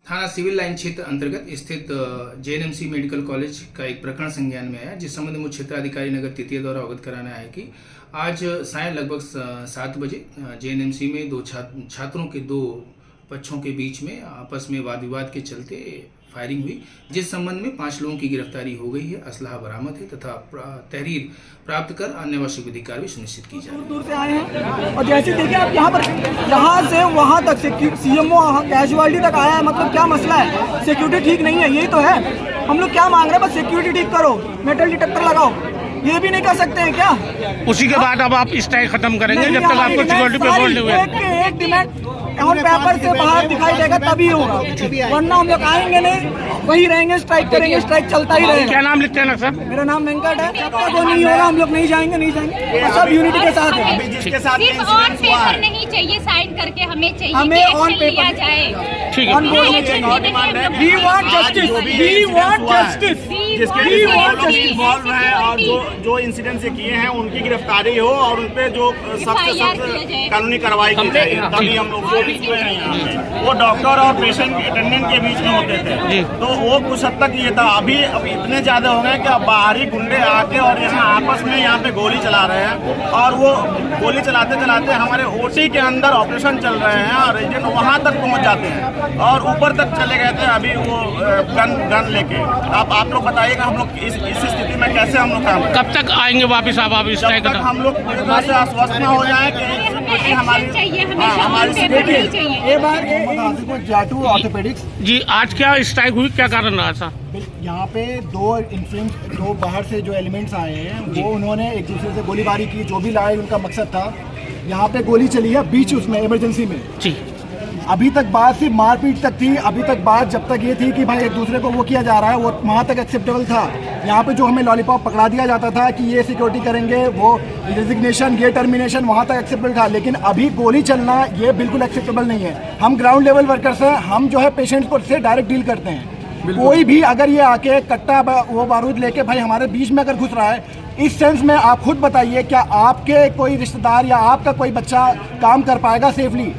थाना civil line क्षेत्र अंतर्गत स्थित जेएनएमसी मेडिकल कॉलेज का एक प्रकरण संज्ञान में आया, जिस संबंध में मुख्य क्षेत्राधिकारी नगर तृतीय द्वारा अवगत कराना है कि आज सायं लगभग 7 बजे जेएनएमसी में दो छात्रों के दो पक्षों के बीच में आपस में वाद विवाद के चलते फायरिंग हुई, जिस संबंध में 5 लोगों की गिरफ्तारी हो गई है, असलहा बरामद है तथा तहरीर प्राप्त कर अन्य आवश्यक विधि कार्रवाई सुनिश्चित की जाए। दूर से आए हैं और जैसे देखिए आप यहाँ से वहाँ तक सीएमओ कैजुअलिटी तक आया है, मतलब क्या मसला है? सिक्योरिटी ठीक नहीं है, यही तो है। हम लोग क्या मांग रहे हैं? बस सिक्योरिटी ठीक करो, मेटल डिटेक्टर लगाओ, ये भी नहीं कर सकते हैं क्या? उसी के बाद अब आप स्ट्राइक खत्म करेंगे जब तक आपको सिक्योरिटी पे बोल हुए एक डिमांड और पेपर से बाहर दिखाई देगा तभी होगा, वरना हम लोग आएंगे नहीं, वही रहेंगे, स्ट्राइक करेंगे, स्ट्राइक चलता ही रहेगा। क्या नाम लिखते हैं ना सर? मेरा नाम वेंकट है। जब तक वो नहीं होगा हम लोग नहीं जाएंगे सब यूनिटी के साथ है। जिसके साथ सिर्फ ऑन पेपर नहीं चाहिए साइन करके, हमें चाहिए हमें कि ऑन एक्शन पेपर लिया जाए। ठीक है। We want justice, we want justice, जिसके इन्वॉल्व हैं और जो इंसिडेंट से किए हैं उनकी गिरफ्तारी हो और उन पे जो सख्त से सख्त कानूनी कार्रवाई की जाए, तभी हम लोग जो भी हुए हैं यहाँ पे। वो डॉक्टर और पेशेंट अटेंडेंट के बीच में होते थे, तो वो कुछ हद तक ये था। अभी अब इतने ज्यादा हो गए कि अब बाहरी गुंडे आके और यहाँ आपस में यहाँ पे गोली चला रहे हैं, और वो गोली चलाते चलाते हमारे ओटी के अंदर ऑपरेशन चल रहे हैं और एजेंट वहाँ तक पहुँच जाते हैं और ऊपर तक चले गए थे। अभी वो गन लेके आप लोग बताइएगा हम लोग इस स्थिति में कैसे हम लोग काम करें? कब तक आएंगे वापस आप जब तक हम लोग पूरी तरह से आश्वस्त न हो जाए कि हमारी जाटू ऑर्थोपेडिक्स। जी, आज क्या स्ट्राइक हुई, क्या कारण रहा था? यहाँ पे दो बाहर से जो एलिमेंट्स आए हैं वो उन्होंने एक दूसरे से गोलीबारी की, जो भी लड़ाई उनका मकसद था। यहाँ पे गोली चली है बीच उसमें इमरजेंसी में। जी, अभी तक बात सिर्फ मारपीट तक थी। अभी तक बात जब तक ये थी कि भाई एक दूसरे को वो किया जा रहा है, वो वहाँ तक एक्सेप्टेबल था। यहाँ पे जो हमें लॉलीपॉप पकड़ा दिया जाता था कि ये सिक्योरिटी करेंगे, वो रेजिग्नेशन, ये टर्मिनेशन, वहाँ तक एक्सेप्टेबल था। लेकिन अभी गोली चलना ये बिल्कुल एक्सेप्टेबल नहीं है। हम ग्राउंड लेवल वर्कर्स हैं, हम जो है पेशेंट्स को से डायरेक्ट डील करते हैं। कोई भी अगर ये आके कट्टा वो बारूद लेके भाई हमारे बीच में अगर घुस रहा है, इस सेंस में आप खुद बताइए, क्या आपके कोई रिश्तेदार या आपका कोई बच्चा काम कर पाएगा सेफली?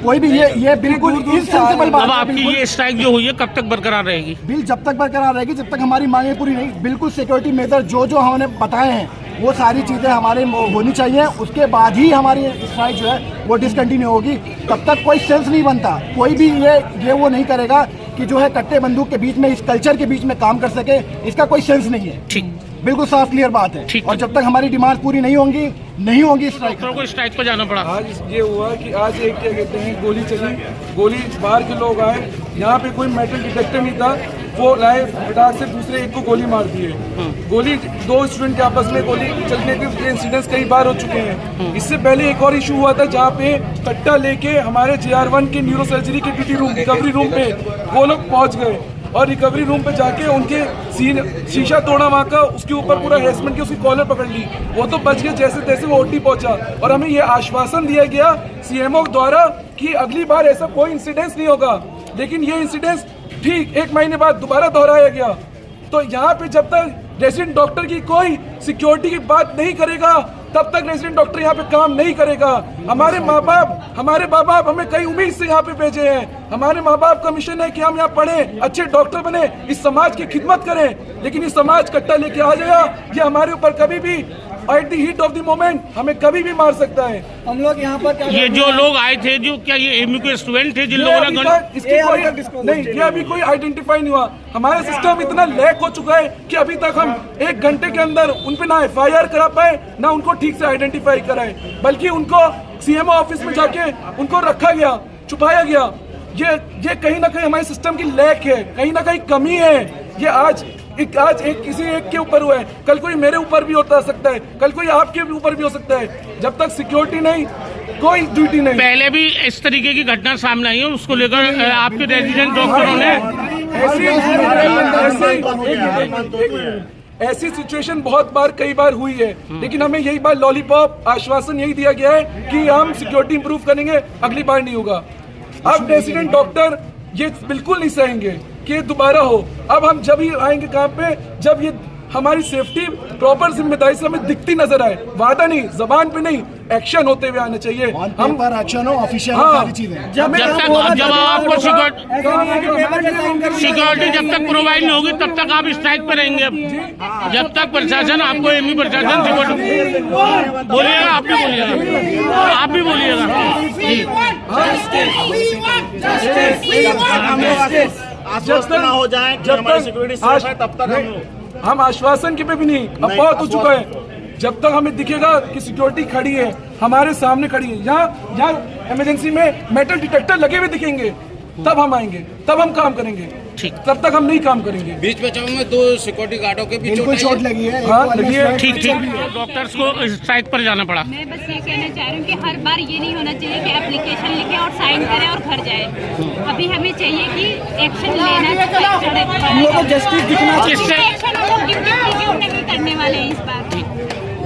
कोई भी ये बिल्कुल इनसेंसिबल बात है। अब आपकी ये स्ट्राइक जो हुई है कब तक बरकरार रहेगी? बिल जब तक बरकरार रहेगी जब तक हमारी मांगे पूरी नहीं। बिल्कुल सिक्योरिटी मेजर जो हमने बताए हैं वो सारी चीज़ें हमारे होनी चाहिए, उसके बाद ही हमारी स्ट्राइक जो है वो डिसकंटिन्यू होगी। तब तक कोई सेंस नहीं बनता, कोई भी ये वो नहीं करेगा कि जो है कट्टे बंदूक के बीच में, इस कल्चर के बीच में काम कर सके। इसका कोई सेंस नहीं है। ठीक, बिल्कुल साफ क्लियर बात है। और जब तक हमारी डिमांड पूरी नहीं होंगी स्ट्राइक पर जाना पड़ा। आज ये हुआ कि आज एक क्या कहते हैं गोली चली, गोली बाहर के लोग आए, यहाँ पे कोई मेटल डिटेक्टर नहीं था, वो लाए फटाक से दूसरे एक को गोली मार दिए। गोली दो स्टूडेंट के आपस में गोली चलने के इंसिडेंट्स कई बार हो चुके हैं। इससे पहले एक और इशू हुआ था जहाँ पे कट्टा लेके हमारे JR1 के न्यूरो सर्जरी के टीटी रूम, रिकवरी रूम पे वो लोग पहुँच गए और रिकवरी रूम पे जाके उनके शीशा तोड़ा वहाँ का, उसके ऊपर पूरा हेरासमेंट की उसकी कॉलर पकड़ ली। वो तो बच गए जैसे तैसे, वो ओटी पहुंचा। और हमें ये आश्वासन दिया गया सीएमओ द्वारा कि अगली बार ऐसा कोई इंसिडेंस नहीं होगा। लेकिन ये इंसिडेंस ठीक 1 महीने बाद दोबारा दोहराया गया। तो यहाँ पे जब तक रेजिडेंट डॉक्टर की कोई सिक्योरिटी की बात नहीं करेगा तब तक रेजिडेंट डॉक्टर यहाँ पे काम नहीं करेगा। हमारे माँ बाप हमें कई उम्मीद से यहाँ पे भेजे हैं। हमारे माँ बाप का मिशन है कि हम यहाँ पढ़े, अच्छे डॉक्टर बने, इस समाज की खिदमत करें। लेकिन इस समाज कट्टा लेके आ जाएगा, ये हमारे ऊपर कभी भी at the heat of the moment हमें कभी भी मार सकता है। हम लोग यहाँ पर ये जो लोग आए थे, जो क्या ये एमयू के स्टूडेंट थे जिन लोगों ने ये अभी कोई आइडेंटिफाई नहीं हुआ। हमारा सिस्टम इतना लैक हो चुका है कि अभी तक हम 1 घंटे के अंदर उन पे ना FIR करा पाए, ना उनको ठीक से आइडेंटिफाई कराए, बल्कि उनको सीएमओ ऑफिस में जाके उनको रखा गया, छुपाया गया। ये कहीं ना कहीं हमारे सिस्टम की लैक है, कहीं ना कहीं कमी है। ये आज किसी एक के ऊपर हुआ है, कल कोई मेरे ऊपर भी होता सकता है, कल कोई आपके ऊपर भी हो सकता है। जब तक सिक्योरिटी नहीं, कोई ड्यूटी नहीं। पहले भी इस तरीके की घटना सामने आई है, उसको लेकर आपके रेजिडेंट डॉक्टरों ने ऐसी सिचुएशन बहुत बार कई बार हुई है। लेकिन हमें यही बार लॉलीपॉप आश्वासन यही दिया गया है कि हम सिक्योरिटी इंप्रूव करेंगे, अगली बार नहीं होगा। अब रेजिडेंट डॉक्टर ये बिल्कुल नहीं सहेंगे कि दोबारा हो। अब हम जब ही आएंगे काम पे, जब ये हमारी सेफ्टी प्रॉपर जिम्मेदारी से हमें दिखती नजर आए, वादा नहीं, जबान पे नहीं, एक्शन होते हुए आने चाहिए। हम पर एक्शन हो, ऑफिशियल हाँ, सारी चीजें। जब आपको सिक्योरिटी जब तक प्रोवाइड नहीं होगी तब तक आप स्ट्राइक पे रहेंगे। जब तक प्रशासन आपको एमई प्रशासन सिक्योरिटी बोलिएगा, आप भी बोलिएगा, आप भी बोलिएगा। आश्वस्त ना हो जाए कि हमारी सिक्योरिटी सेफ है तब तक हम आश्वासन के पे भी नहीं, अब बहुत हो चुका है। जब तक हमें दिखेगा कि सिक्योरिटी खड़ी है, हमारे सामने खड़ी है, यहाँ इमरजेंसी में मेटल डिटेक्टर लगे हुए दिखेंगे, तब हम आएंगे, तब हम काम करेंगे। ठीक, तब तक हम नहीं काम करेंगे। बीच बचाव में 2 सिक्योरिटी गार्डों के भी चोट लगी है। हाँ, लगी है। ठीक। डॉक्टर्स को स्ट्राइक पर जाना पड़ा। मैं बस ये कहना चाह रही हूँ कि हर बार ये नहीं होना चाहिए कि एप्लीकेशन लिखे और साइन करें और घर जाए। अभी हमें चाहिए कि एक्शन लेना चाहिए। हम लोग को जस्टिस दिखना चाहिए। एक्शन हम लोग क्यों नहीं करने वाले हैं इस बार।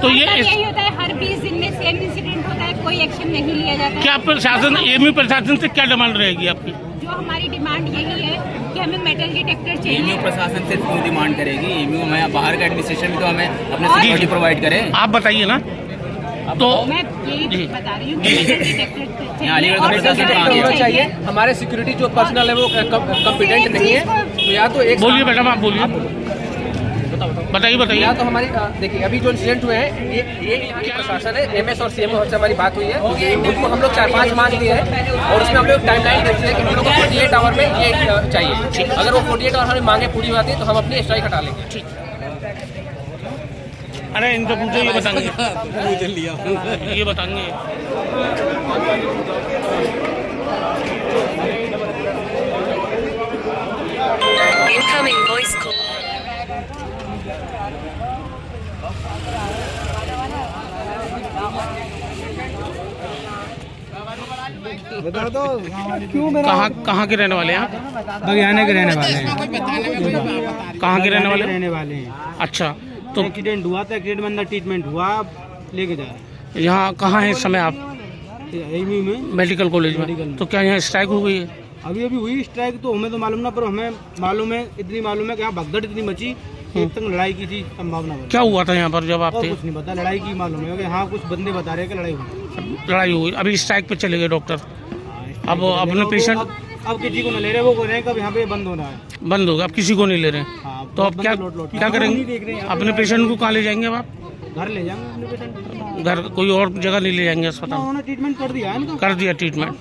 तो ये यही होता है, हर 20 दिन में सेम इंसिडेंट होता है, कोई एक्शन नहीं लिया जाता। क्या प्रशासन एमई प्रशासन से क्या डिमांड रहेगी आपकी? जो हमारी डिमांड यही है कि हमें मेटल डिटेक्टर चाहिए। एमयू प्रशासन से क्यों डिमांड करेगी? एमयू हमें बाहर का एडमिनिस्ट्रेशन भी तो हमें अपने सिक्योरिटी प्रोवाइड करे। आप बताइए ना। तो मैं यही बता रही हूँ कि मेटल डिटेक्टर अलीगढ़ का प्रशासन कहाँ गया? चाहिए हमारे सिक्योरिटी जो पर्सनल है वो कॉम्पिटेंट नहीं है, तो या तो एक बोलिए मैडम, आप बोलिए, बताइए। या तो हमारी देखिए अभी जो इंसिडेंट हुए हैं ये यहाँ की प्रशासन है, एमएस और सीएमओ से हमारी बात हुई है, उनको हम लोग 4-5 मांग दिए हैं और उसमें हम लोग टाइमलाइन देते हैं कि हम लोग को 48 आवर में ये चाहिए। अगर वो 48 आवर हमें मांगे पूरी होती है तो हम अपनी स्ट्राइक हटा लेंगे। अरे इनको पूछो, ये बताएंगे, ये बताएंगे। Incoming voice call. कहाँ के रहने वाले हैं आप? बगियाने के रहने वाले हैं। कहाँ के रहने वाले? रहने वाले हैं। अच्छा, तो एक्सीडेंट हुआ था, एक्सीडेंट में अंदर ट्रीटमेंट हुआ, आप लेके जाए। यहाँ कहाँ है इस समय आप? एमयू में मेडिकल कॉलेज में। तो क्या यहाँ स्ट्राइक हो गई है? अभी हुई स्ट्राइक, तो हमें तो मालूम ना, पर हमें मालूम है, इतनी मालूम है कि यहाँ भगदड़ इतनी मची, एक तक लड़ाई की थी संभावना। क्या हुआ था यहाँ पर जब आप थे? कुछ नहीं पता, लड़ाई की मालूम है कि हाँ कुछ बंदे बता रहे हैं कि लड़ाई हुई। लड़ाई हुई, अभी स्ट्राइक पे चले गए डॉक्टर। अब अपने पेशेंट अब किसी को न ले रहे, वो कह रहे हैं कि अब यहाँ पे बंद होना है, बंद हो गया, अब किसी को नहीं ले रहे। हाँ, तो अब क्या करेंगे? अपने पेशेंट को कहाँ ले जाएंगे अब आप? घर ले जाएंगे अपने पेशेंट। घर कोई और जगह नहीं ले जाएंगे अस्पताल? उन्होंने ट्रीटमेंट कर दिया है इनका। कर दिया ट्रीटमेंट।